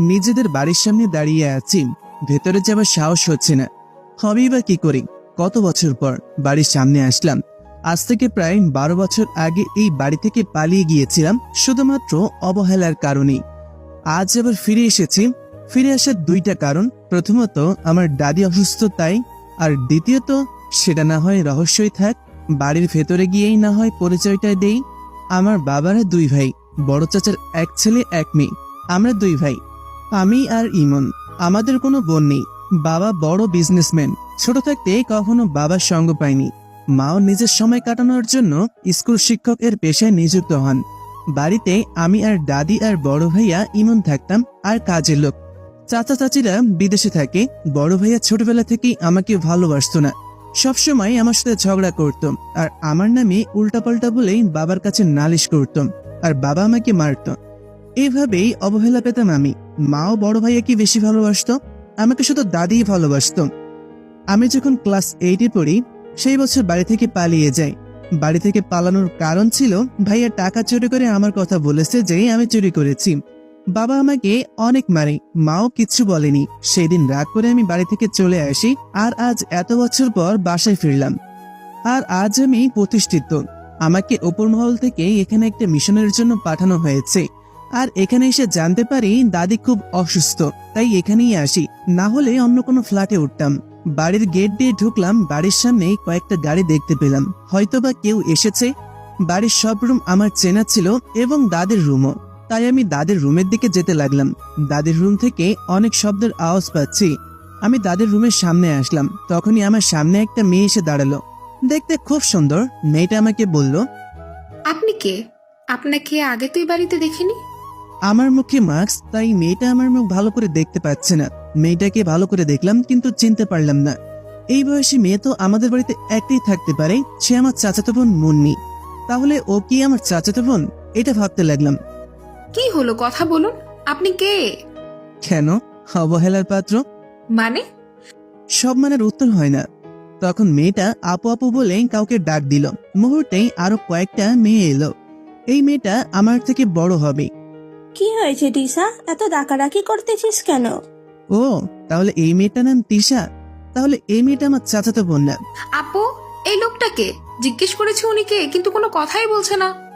নিজেদের বাড়ির সামনে দাঁড়িয়ে আছি, ভেতরে যাবার সাহস হচ্ছে না। হবেই বা কি করি? কত বছর পর বাড়ির সামনে আসলাম। আজ থেকে প্রায় 12 বছর আগে এই বাড়ি থেকে পালিয়ে গিয়েছিলাম শুধুমাত্র অবহেলার কারণেই। আজ আবার ফিরে এসেছি। ফিরে আসার দুইটা কারণ, প্রথমত আমার দাদি অসুস্থ তাই, আর দ্বিতীয়ত সেটা না হয় রহস্যই থাক, বাড়ির ভেতরে গিয়েই না হয় পরিচয়টা দেই। আমার বাবারা দুই ভাই, বড় চাচার এক ছেলে এক মেয়ে। আমরা দুই ভাই, আমি আর ইমন। আমাদের কোনো বোন নেই। বাবা বড় বিজনেসম্যান। ছোট থাকতে কখনো বাবার সঙ্গ পাইনি। মাও নিজের সময় কাটানোর জন্য স্কুল শিক্ষকের পেশায় নিযুক্ত হন। বাড়িতে আমি আর দাদি আর বড় ভাইয়া ইমন থাকতাম, আর কাজের লোক। চাচা চাচিরা বিদেশে থাকে। বড় ভাইয়া ছোটবেলা থেকেই আমাকে ভালোবাসতো না, সবসময় আমার সাথে ঝগড়া করতো, আর আমার নামে উল্টাপাল্টা বলেই বাবার কাছে নালিশ করতাম, আর বাবা আমাকে মারতো। এইভাবেই অবহেলা পেতাম আমি। মাও বড় ভাইয়াকে বেশি ভালোবাসতো, আমাকে শুধু দাদিই ভালোবাসতো। আমি যখন ক্লাস 8-এ পড়ি, সেই বছর বাড়ি থেকে পালিয়ে যাই। বাড়ি থেকে পালানোর কারণ ছিল ভাইয়া টাকা চুরি করে আমার কথা বলেছে যে আমি চুরি করেছি। বাবা আমাকে অনেক মারে, মাও কিচ্ছু বলেনি। সেই দিন রাগ করে আমি বাড়ি থেকে চলে আসি, আর আজ এত বছর পর বাসায় ফিরলাম। আর আজ আমি প্রতিষ্ঠিত। আমাকে ওপর মহল থেকে এখানে একটা মিশনের জন্য পাঠানো হয়েছে। আর এখানে এসে জানতে পারি দাদি খুব অসুস্থ, তাই এখানেই আসি, না হলে অন্য কোনো ফ্ল্যাটে উঠতাম। বাড়ির গেট দিয়ে ঢুকলাম, বাড়ির সামনে কয়েকটা গাড়ি দেখতে পেলাম, হয়তোবা কেউ এসেছে। বাড়ির সব রুম আমার চেনা ছিল, এবং দাদির রুমও। তাই আমি দাদির রুমের দিকে যেতে লাগলাম। দাদির রুম থেকে অনেক শব্দের আওয়াজ পাচ্ছি। আমি দাদির রুমের সামনে আসলাম, তখনই আমার সামনে একটা মেয়ে এসে দাঁড়ালো। দেখতে খুব সুন্দর। মেয়েটা আমাকে বলল, আপনি কে? আপনাকে আগে তো এই বাড়িতে দেখিনি। আমার মুখে মাস্ক, তাই মেয়েটা আমার মুখ ভালো করে দেখতে পাচ্ছে না। মেয়েটাকে ভালো করে দেখলাম, কিন্তু চিনতে পারলাম না। এই বয়সী মেয়ে তো আমাদের বাড়িতে একটাই থাকতে পারে, সে আমার চাচাতো বোন মুন্নি। তাহলে ও কি আমার চাচাতো বোন? এটা ভাবতে লাগলাম। কি হলো, কথা বলুন। আপনি কে? কেন? অবহেলার পাত্র। মানে? সব মানের উত্তর হয় না। তখন মেয়েটা আপু আপু বলে কাউকে ডাক দিল। মুহূর্তেই আরো কয়েকটা মেয়ে এলো। এই মেয়েটা আমার থেকে বড় হবে। কি হয়েছে টিসা, এত ডাকাডাকি করতেছিস কেন? ও, তাহলে এই মেয়েটার নাম তিশা। তাহলে এই মেয়েটা আমার চাচাতো বোন না। আপু, এই লোকটাকে জিজ্ঞেস করেছে উনি কে, কিন্তু কোনো কথাই বলছে না।